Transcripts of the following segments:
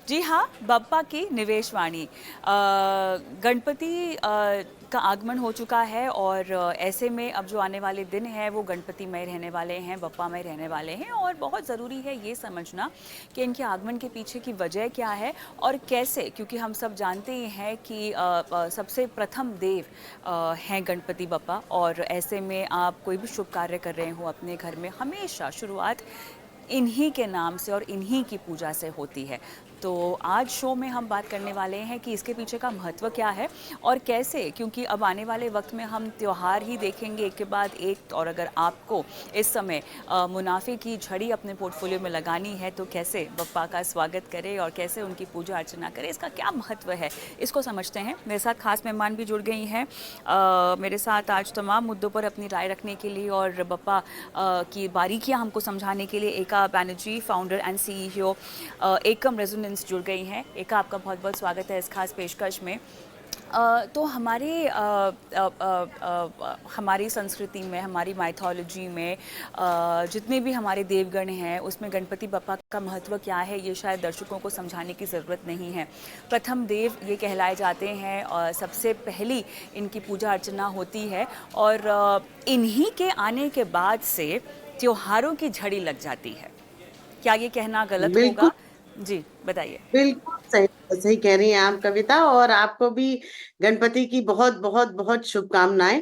जी हाँ, बप्पा की निवेशवाणी। गणपति का आगमन हो चुका है और ऐसे में अब जो आने वाले दिन हैं वो गणपतिमय रहने वाले हैं, बप्पामय रहने वाले हैं और बहुत ज़रूरी है ये समझना कि इनके आगमन के पीछे की वजह क्या है और कैसे, क्योंकि हम सब जानते ही हैं कि सबसे प्रथम देव हैं गणपति बप्पा और ऐसे में आप कोई भी शुभ कार्य कर रहे हो अपने घर में, हमेशा शुरुआत इन्हीं के नाम से और इन्हीं की पूजा से होती है। तो आज शो में हम बात करने वाले हैं कि इसके पीछे का महत्व क्या है और कैसे, क्योंकि अब आने वाले वक्त में हम त्यौहार ही देखेंगे एक के बाद एक, और अगर आपको इस समय मुनाफे की झड़ी अपने पोर्टफोलियो में लगानी है तो कैसे बप्पा का स्वागत करें और कैसे उनकी पूजा अर्चना करें, इसका क्या महत्व है, इसको समझते हैं। मेरे साथ खास मेहमान भी जुड़ गई हैं मेरे साथ आज तमाम मुद्दों पर अपनी राय रखने के लिए और बप्पा की बारीकियां हमको समझाने के लिए एका Banerjee, founder and CEO Ekam resonance, जुड़ गई हैं। एका, आपका बहुत बहुत स्वागत है इस खास पेशकश में। तो हमारी संस्कृति में, हमारी माइथोलॉजी में जितने भी हमारे देवगण हैं उसमें गणपति बप्पा का महत्व क्या है ये शायद दर्शकों को समझाने की ज़रूरत नहीं है। प्रथम देव ये कहलाए जाते हैं और सबसे पहली इनकी पूजा अर्चना होती है और इन्हीं के आने के बाद से त्योहारों की झड़ी लग जाती है। क्या ये कहना गलत बिल्कुल। होगा? जी, बताइए। बिल्कुल सही सही कह रही हैं आप कविता, और आपको भी गणपति की बहुत बहुत बहुत शुभकामनाएं।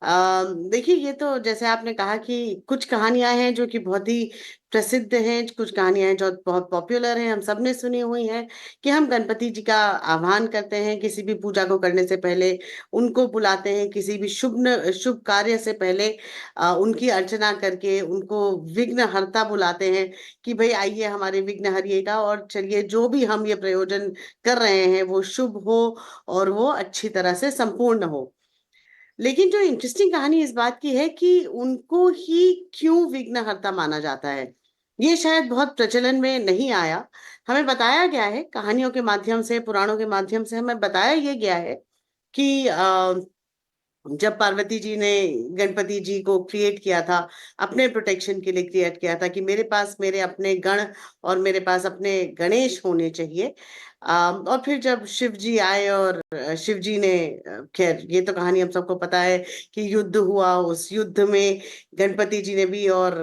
देखिए, ये तो जैसे आपने कहा कि कुछ कहानियां हैं जो कि बहुत ही प्रसिद्ध हैं, कुछ कहानियां हैं जो बहुत पॉपुलर हैं, हम सब ने सुनी हुई हैं कि हम गणपति जी का आह्वान करते हैं किसी भी पूजा को करने से पहले, उनको बुलाते हैं किसी भी शुभ कार्य से पहले, उनकी अर्चना करके उनको विघ्नहर्ता बुलाते हैं कि भाई आइए हमारे विघ्न हरिएगा, और चलिए जो भी हम ये प्रयोजन कर रहे हैं वो शुभ हो और वो अच्छी तरह से संपूर्ण हो। लेकिन जो इंटरेस्टिंग कहानी इस बात की है कि उनको ही क्यों विघ्नहर्ता माना जाता है, ये शायद बहुत प्रचलन में नहीं आया। हमें बताया गया है कहानियों के माध्यम से, पुराणों के माध्यम से हमें बताया ये गया है कि जब पार्वती जी ने गणपति जी को क्रिएट किया था, अपने प्रोटेक्शन के लिए क्रिएट किया था कि मेरे पास मेरे अपने गण और मेरे पास अपने गणेश होने चाहिए। और फिर जब शिव जी आए और शिव जी ने खैर ये तो कहानी हम सबको पता है कि युद्ध हुआ, उस युद्ध में गणपति जी ने भी और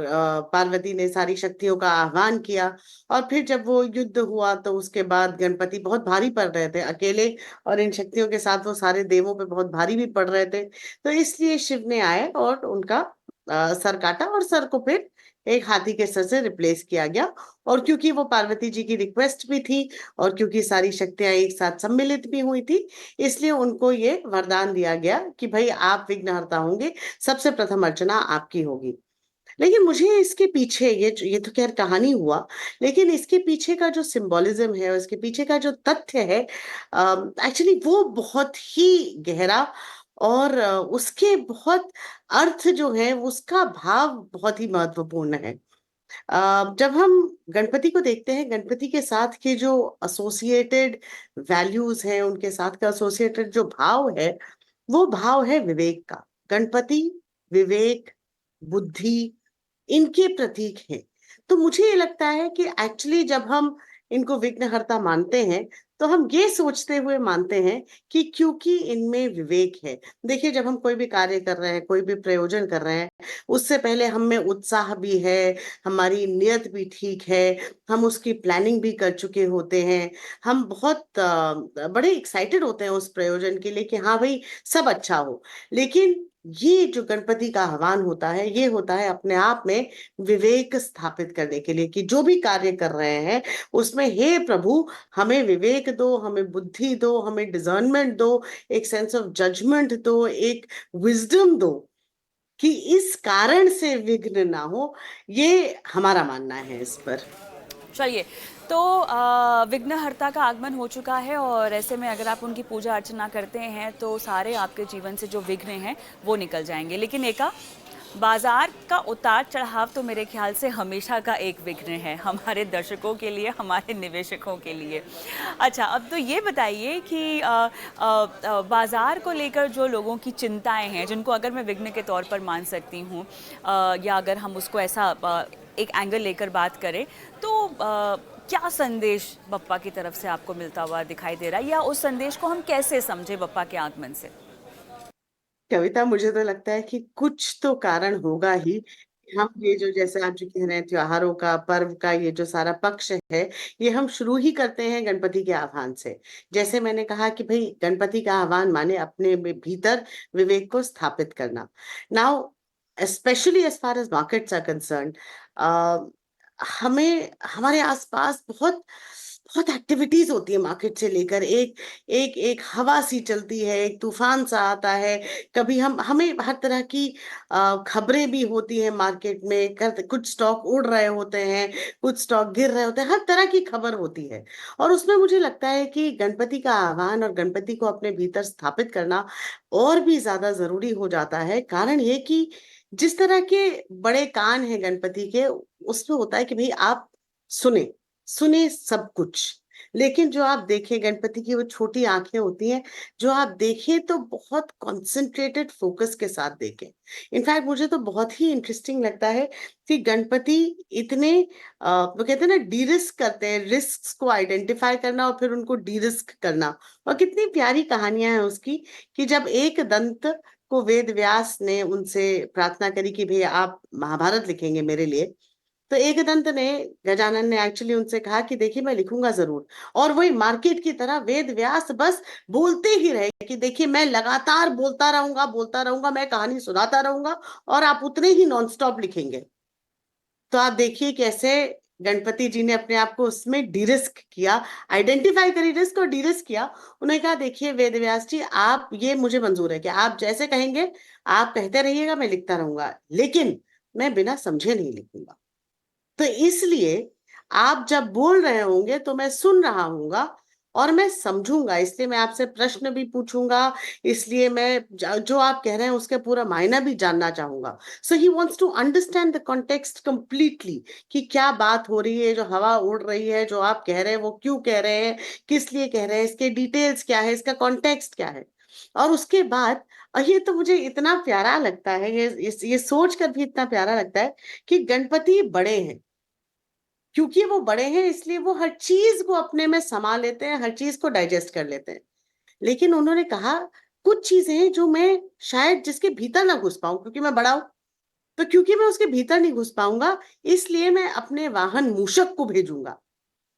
पार्वती ने सारी शक्तियों का आह्वान किया। और फिर जब वो युद्ध हुआ तो उसके बाद गणपति बहुत भारी पड़ रहे थे अकेले, और इन शक्तियों के साथ वो सारे देवों पे बहुत भारी भी पड़ रहे थे। तो इसलिए शिव ने आए और उनका सर काटा, और सर को फिर एक हाथी के सर से रिप्लेस किया गया। और क्योंकि वो पार्वती जी की रिक्वेस्ट भी थी और क्योंकि सारी शक्तियां एक साथ सम्मिलित भी हुई थी, इसलिए उनको ये वरदान दिया गया कि भाई आप विघ्नहर्ता होंगे, सबसे प्रथम अर्चना आपकी होगी। लेकिन मुझे इसके पीछे ये तो खैर कहानी हुआ, लेकिन इसके पीछे का जो सिंबोलिज्म है और इसके पीछे का जो तथ्य है, एक्चुअली वो बहुत ही गहरा, और उसके बहुत अर्थ जो है उसका भाव बहुत ही महत्वपूर्ण है। जब हम गणपति को देखते हैं, गणपति के साथ के जो एसोसिएटेड वैल्यूज हैं, उनके साथ का एसोसिएटेड जो भाव है, वो भाव है विवेक का। गणपति विवेक, बुद्धि, इनके प्रतीक हैं। तो मुझे ये लगता है कि एक्चुअली जब हम इनको विघ्नहर्ता मानते हैं तो हम ये सोचते हुए मानते हैं कि क्योंकि इनमें विवेक है। देखिए, जब हम कोई भी कार्य कर रहे हैं, कोई भी प्रयोजन कर रहे हैं, उससे पहले हम में उत्साह भी है, हमारी नियत भी ठीक है, हम उसकी प्लानिंग भी कर चुके होते हैं, हम बहुत बड़े एक्साइटेड होते हैं उस प्रयोजन के लिए कि हाँ भाई सब अच्छा हो। लेकिन ये जो गणपति का आह्वान होता है, ये होता है अपने आप में विवेक स्थापित करने के लिए कि जो भी कार्य कर रहे हैं उसमें हे प्रभु हमें विवेक दो, हमें बुद्धि दो, हमें डिजर्नमेंट दो, एक सेंस ऑफ जजमेंट दो, एक विजडम दो, कि इस कारण से विघ्न ना हो। ये हमारा मानना है इस पर। चलिए, तो विघ्नहर्ता का आगमन हो चुका है और ऐसे में अगर आप उनकी पूजा अर्चना करते हैं तो सारे आपके जीवन से जो विघ्न हैं वो निकल जाएंगे। लेकिन एका, बाजार का उतार चढ़ाव तो मेरे ख्याल से हमेशा का एक विघ्न है हमारे दर्शकों के लिए, हमारे निवेशकों के लिए। अच्छा, अब तो ये बताइए कि बाजार को लेकर जो लोगों की चिंताएं हैं, जिनको अगर मैं विघ्न के तौर पर मान सकती हूँ, या अगर हम उसको ऐसा एक एंगल लेकर बात करें तो क्या संदेश बप्पा की तरफ से आपको मिलता हुआ दिखाई दे रहा है, या उस संदेश को हम कैसे समझे बप्पा के आगमन से? कविता, मुझे तो लगता है कि कुछ तो कारण होगा ही। हम ये जो, जैसे आप जो कह रहे हैं, त्योहारों का, पर्व का ये जो सारा पक्ष है, ये हम शुरू ही करते हैं गणपति के आह्वान से। जैसे मैंने कहा कि भाई, गणपति का आह्वान माने अपने भीतर विवेक को स्थापित करना। Now, specially as far as markets are concerned, हमें हमारे आसपास बहुत बहुत एक्टिविटीज होती है। मार्केट से लेकर एक एक एक हवा सी चलती है, एक तूफान सा आता है। कभी हमें हर तरह की खबरें भी होती हैं मार्केट में। कुछ स्टॉक उड़ रहे होते हैं, कुछ स्टॉक गिर रहे होते हैं, हर तरह की खबर होती है। और उसमें मुझे लगता है कि गणपति का आह्वान और गणपति को अपने भीतर स्थापित करना और भी ज्यादा जरूरी हो जाता है। कारण ये कि जिस तरह के बड़े कान हैं गणपति के, उसमें होता है कि भाई आप सुने, सुने सब कुछ। लेकिन जो आप देखें, गणपति की वो छोटी आंखें होती हैं, जो आप देखें तो बहुत कॉन्सेंट्रेटेड फोकस के साथ देखें। इनफैक्ट मुझे तो बहुत ही इंटरेस्टिंग लगता है कि गणपति इतने वो कहते हैं ना, डी रिस्क करते हैं, रिस्क को आइडेंटिफाई करना और फिर उनको डी रिस्क करना। और कितनी प्यारी कहानियां हैं उसकी, कि जब एक दंत को वेद व्यास ने उनसे प्रार्थना करी कि भैया आप महाभारत लिखेंगे मेरे लिए, तो एकदंत ने, गजानन ने एक्चुअली उनसे कहा कि देखिए मैं लिखूंगा जरूर। और वही मार्केट की तरह वेद व्यास बस बोलते ही रहे कि देखिए मैं लगातार बोलता रहूंगा, मैं कहानी सुनाता रहूंगा और आप उतने ही नॉनस्टॉप लिखेंगे। तो आप देखिए कैसे गणपति जी ने अपने आप को उसमें डिरिस्क किया, आइडेंटिफाई करी रिस्क और डिरिस्क किया। उन्होंने कहा देखिए वेद व्यास जी, आप, ये मुझे मंजूर है कि आप जैसे कहेंगे आप कहते रहिएगा, मैं लिखता रहूंगा, लेकिन मैं बिना समझे नहीं लिखूंगा। तो इसलिए आप जब बोल रहे होंगे तो मैं सुन रहा हूंगा और मैं समझूंगा, इसलिए मैं आपसे प्रश्न भी पूछूंगा, इसलिए मैं जो आप कह रहे हैं उसके पूरा मायना भी जानना चाहूंगा। So he wants to understand the context completely, कि क्या बात हो रही है, जो हवा उड़ रही है, जो आप कह रहे हैं वो क्यों कह रहे हैं, किस लिए कह रहे हैं, इसके डिटेल्स क्या है, इसका कॉन्टेक्स्ट क्या है। और उसके बाद, और ये तो मुझे इतना प्यारा लगता है, ये सोच कर भी इतना प्यारा लगता है कि गणपति बड़े हैं। क्योंकि वो बड़े हैं इसलिए वो हर चीज को अपने में समा लेते हैं, हर चीज को डाइजेस्ट कर लेते हैं। लेकिन उन्होंने कहा कुछ चीजें हैं जो मैं शायद जिसके भीतर ना घुस पाऊं, क्योंकि मैं बड़ा हूं। तो क्योंकि मैं उसके भीतर नहीं घुस पाऊंगा, इसलिए मैं अपने वाहन मूषक को भेजूंगा।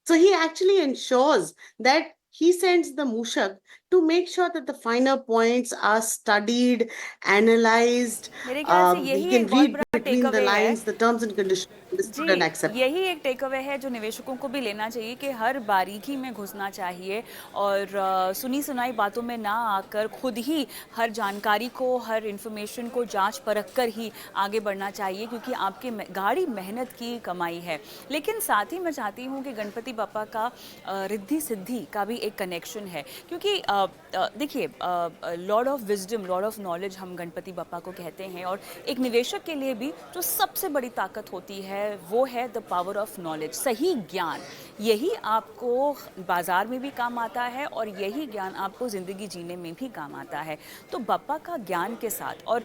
So he actually ensures that he sends the Mushak to make sure that the finer points are studied, analyzed. मेरे ख्याल से He यही can एक बहुत read बड़ा टेक between the अवे है। lines, the terms and conditions जी, understood and accepted. यही एक टेक अवे है जो निवेशकों को भी लेना चाहिए, कि हर बारीकी में घुसना चाहिए और सुनी सुनाई बातों में ना आकर खुद ही हर जानकारी को, हर इन्फॉर्मेशन को जांच परख कर ही आगे बढ़ना चाहिए, क्योंकि आपके गाढ़ी मेहनत की कमाई है। लेकिन साथ ही मैं चाहती हूँ कि गणपति बप्पा का रिद्धि सिद्धि का भी एक कनेक्शन है, क्योंकि देखिए, Lord of wisdom, Lord of knowledge हम गणपति बप्पा को कहते हैं। और एक निवेशक के लिए भी जो सबसे बड़ी ताकत होती है वो है द पावर ऑफ नॉलेज, सही ज्ञान। यही आपको बाजार में भी काम आता है और यही ज्ञान आपको ज़िंदगी जीने में भी काम आता है। तो बप्पा का ज्ञान के साथ और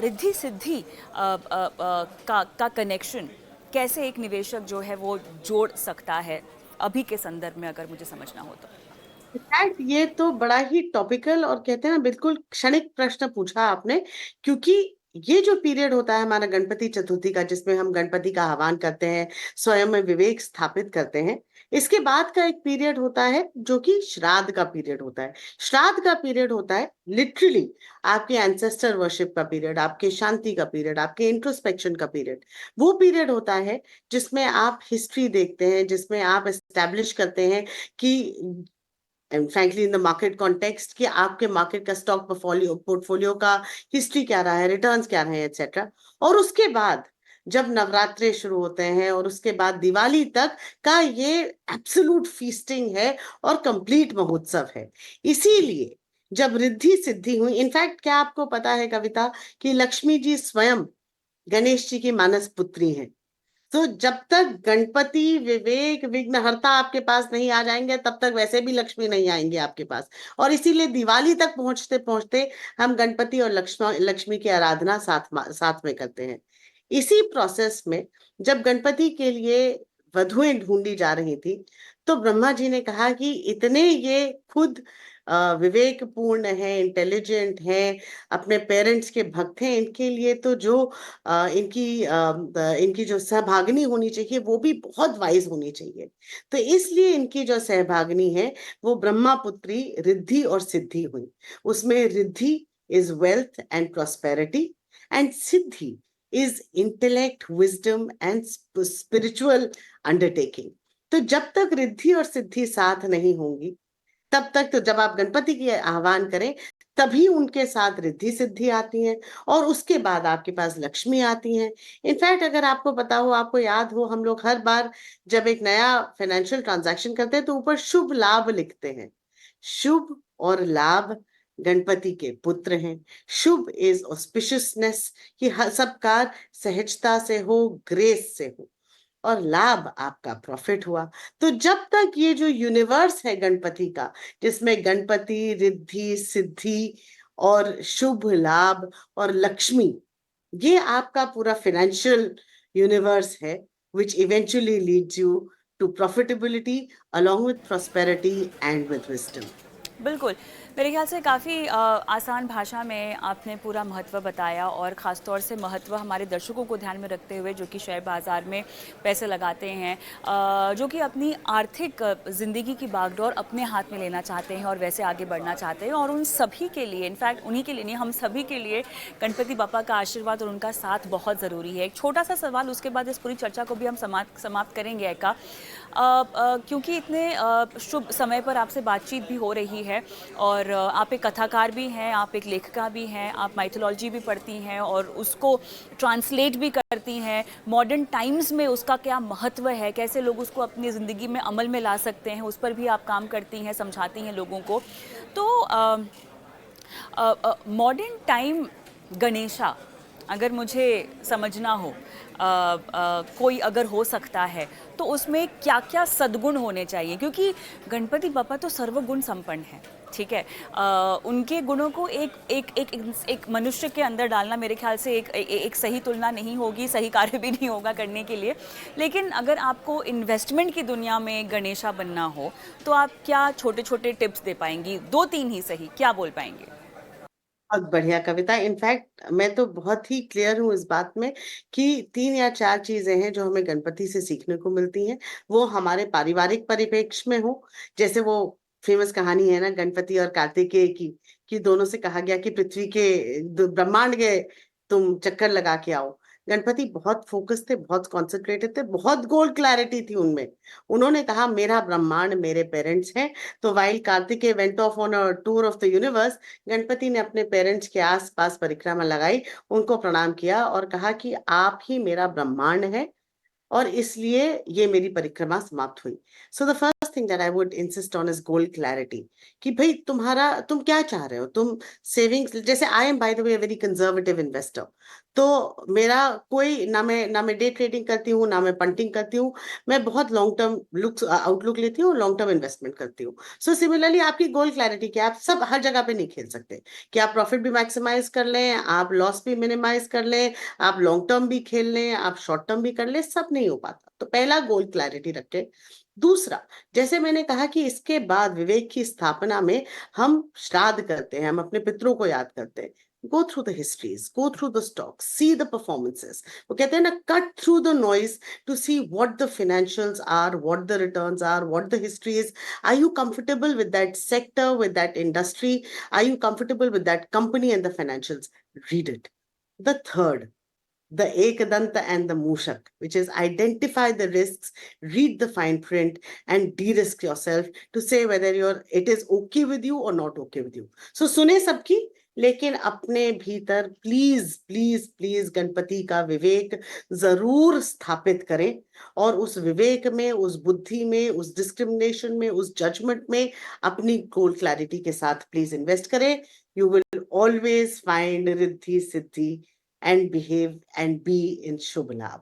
रिद्धि सिद्धि का कनेक्शन कैसे एक निवेशक जो है वो जोड़ सकता है, अभी के संदर्भ में अगर मुझे समझना हो तो? इनफैक्ट ये तो बड़ा ही टॉपिकल और कहते हैं ना, बिल्कुल क्षणिक प्रश्न पूछा आपने। क्योंकि ये जो पीरियड होता है हमारा गणपति चतुर्थी का, जिसमें हम गणपति का आह्वान करते हैं, स्वयं में विवेक स्थापित करते हैं, इसके बाद का एक पीरियड होता है जो कि श्राद्ध का पीरियड होता है। श्राद्ध का पीरियड होता है लिटरली आपके एंसेस्टर वर्शिप का पीरियड, आपके शांति का पीरियड, आपके इंट्रोस्पेक्शन का पीरियड। वो पीरियड होता है जिसमें आप हिस्ट्री देखते हैं, जिसमें आप एस्टेब्लिश करते हैं कि, and frankly in the market context, कि आपके मार्केट का स्टॉक पोर्टफोलियो का हिस्ट्री क्या रहा है, रिटर्न्स क्या रहे हैं, एक्सेट्रा। और उसके बाद जब नवरात्रे शुरू होते हैं और उसके बाद दिवाली तक का ये एब्सोल्यूट फीस्टिंग है और कंप्लीट महोत्सव है। इसीलिए जब रिद्धि सिद्धि हुई, इनफैक्ट क्या आपको पता है कविता, कि लक्ष्मी जी स्वयं गणेश जी की मानस पुत्री हैं। तो जब तक गणपति विवेक विघ्नहर्ता आपके पास नहीं आ जाएंगे, तब तक वैसे भी लक्ष्मी नहीं आएंगे आपके पास। और इसीलिए दिवाली तक पहुंचते पहुंचते हम गणपति और लक्ष्मी की आराधना साथ साथ में करते हैं। इसी प्रोसेस में जब गणपति के लिए वधुएं ढूंढी जा रही थी, तो ब्रह्मा जी ने कहा कि इतने ये खुद विवेकपूर्ण है, इंटेलिजेंट है, अपने पेरेंट्स के भक्त हैं, इनके लिए तो जो इनकी जो सहभागिनी होनी चाहिए वो भी बहुत वाइज होनी चाहिए। तो इसलिए इनकी जो सहभागिनी है वो ब्रह्मा पुत्री रिद्धि और सिद्धि हुई। उसमें Riddhi is wealth and prosperity, and Siddhi is intellect, wisdom and spiritual undertaking. तो जब तक रिद्धि और सिद्धि साथ नहीं होंगी, तब तक, तो जब आप गणपति की आह्वान करें तभी उनके साथ रिद्धि सिद्धि आती हैं, और उसके बाद आपके पास लक्ष्मी आती हैं। इनफैक्ट अगर आपको पता हो, आपको याद हो, हम लोग हर बार जब एक नया फाइनेंशियल ट्रांजैक्शन करते हैं तो ऊपर शुभ लाभ लिखते हैं। शुभ और लाभ गणपति के पुत्र हैं। शुभ इज ऑस्पिशियसनेस, कि हर सब कार्य सहजता से हो, ग्रेस से हो, और लाभ आपका प्रॉफिट हुआ। तो जब तक ये जो यूनिवर्स है गणपति का, जिसमें गणपति, रिद्धि, सिद्धि और शुभ लाभ और लक्ष्मी, ये आपका पूरा फाइनेंशियल यूनिवर्स है, which eventually leads you to profitability along with prosperity and with wisdom. बिल्कुल, मेरे ख़्याल से काफ़ी आसान भाषा में आपने पूरा महत्व बताया, और ख़ास तौर से महत्व हमारे दर्शकों को ध्यान में रखते हुए जो कि शेयर बाज़ार में पैसे लगाते हैं, जो कि अपनी आर्थिक ज़िंदगी की बागडोर अपने हाथ में लेना चाहते हैं और वैसे आगे बढ़ना चाहते हैं। और उन सभी के लिए, इनफैक्ट उन्हीं के लिए नहीं, हम सभी के लिए गणपति बापा का आशीर्वाद और उनका साथ बहुत ज़रूरी है। एक छोटा सा सवाल, उसके बाद इस पूरी चर्चा को भी हम समाप्त करेंगे एका, क्योंकि इतने शुभ समय पर आपसे बातचीत भी हो रही है, और आप एक कथाकार भी हैं, आप एक लेखिका भी हैं, आप माइथोलॉजी भी पढ़ती हैं और उसको ट्रांसलेट भी करती हैं। मॉडर्न टाइम्स में उसका क्या महत्व है, कैसे लोग उसको अपनी ज़िंदगी में अमल में ला सकते हैं, उस पर भी आप काम करती हैं, समझाती हैं लोगों को। तो मॉडर्न टाइम गणेशा, अगर मुझे समझना हो, कोई अगर हो सकता है, तो उसमें क्या क्या सद्गुण होने चाहिए, क्योंकि गणपति बापा तो सर्वगुण संपन्न है, ठीक है। उनके गुणों को एक मनुष्य के अंदर डालना मेरे ख्याल से एक सही तुलना नहीं होगी, सही कार्य भी नहीं होगा करने के लिए। लेकिन अगर आपको इन्वेस्टमेंट की दुनिया में गणेशा बनना हो, तो आप क्या छोटे छोटे टिप्स दे पाएंगी? 2-3 ही सही, क्या बोल पाएंगे? बहुत बढ़िया कविता। इनफैक्ट मैं तो बहुत ही क्लियर हूँ इस बात में कि 3 या 4 चीजें हैं जो हमें गणपति से सीखने को मिलती हैं। वो हमारे पारिवारिक परिप्रेक्ष्य में हो, जैसे वो फेमस कहानी है ना गणपति और कार्तिकेय की, कि दोनों से कहा गया कि पृथ्वी के ब्रह्मांड के तुम चक्कर लगा के आओ। गणपति बहुत फोकस थे, बहुत कॉन्सेंट्रेटेड थे, बहुत गोल क्लैरिटी थी उनमें। उन्होंने कहा मेरा ब्रह्मांड मेरे पेरेंट्स हैं। तो while Kartikeya went of on a tour of the universe, Ganpati ने अपने पेरेंट्स के आसपास परिक्रमा लगाई, उनको प्रणाम किया और कहा कि आप ही मेरा ब्रह्मांड है, और इसलिए ये मेरी परिक्रमा समाप्त हुई। So the first thing that I would insist on is goal clarity, कि भाई तुम क्या चाह रहे हो। तुम सेविंग्स, जैसे I am by the way very conservative investor, तो मेरा कोई ना मैं डे ट्रेडिंग करती हूँ, ना मैं पंटिंग करती हूँ। मैं बहुत लॉन्ग टर्म आउटलुक लेती हूँ, लॉन्ग टर्म इन्वेस्टमेंट करती हूँ। सो सिमिलरली आपकी गोल क्लैरिटी क्या, आप सब हर जगह पे नहीं खेल सकते, कि आप प्रॉफिट भी मैक्सिमाइज कर लें, आप लॉस भी मिनिमाइज कर लें, आप लॉन्ग टर्म भी खेल लें, आप शॉर्ट टर्म भी कर लें, सब नहीं हो पाता। तो पहला गोल क्लैरिटी रखें। दूसरा, जैसे मैंने कहा कि इसके बाद विवेक की स्थापना में हम श्राद्ध करते हैं, हम अपने पितरों को याद करते हैं। Go through the histories, go through the stocks, see the performances. वो कहते हैं ना, cut through the noise to see what the financials are, what the returns are, what the history is. Are you comfortable with that sector, with that industry? Are you comfortable with that company and the financials? Read it. The third, the Ekadanta and the Mushak, which is identify the risks, read the fine print, and de-risk yourself to say whether it is okay with you or not okay with you. So सुने सबकी, लेकिन अपने भीतर please please please Ganpati का विवेक जरूर स्थापित करें, और उस विवेक में, उस बुद्धि में, उस डिस्क्रिमिनेशन में, उस जजमेंट में अपनी गोल क्लैरिटी के साथ प्लीज इन्वेस्ट करें। You will always find Riddhi Siddhi and behave and be in Shubh Labh.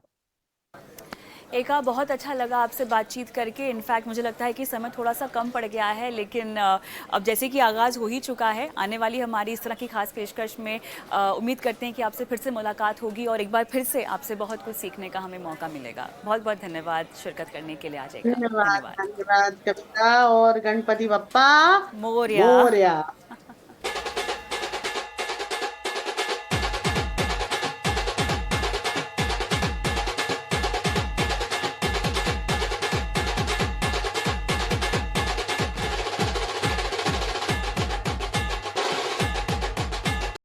एका बहुत अच्छा लगा आपसे बातचीत करके। इनफैक्ट मुझे लगता है कि समय थोड़ा-सा कम पड़ गया है, लेकिन अब जैसे कि आगाज़ हो ही चुका है, आने वाली हमारी इस तरह की ख़ास पेशकश में उम्मीद करते हैं कि आपसे फिर से मुलाकात होगी और एक बार फिर से आपसे बहुत कुछ सीखने का हमें मौका मिलेगा। बहुत-बहुत धन्यवाद शिरकत करने के लिए आज एका। धन्यवाद, धन्यवाद। धन्यवाद कविता, और गणपति बप्पा मोरया। मोरया।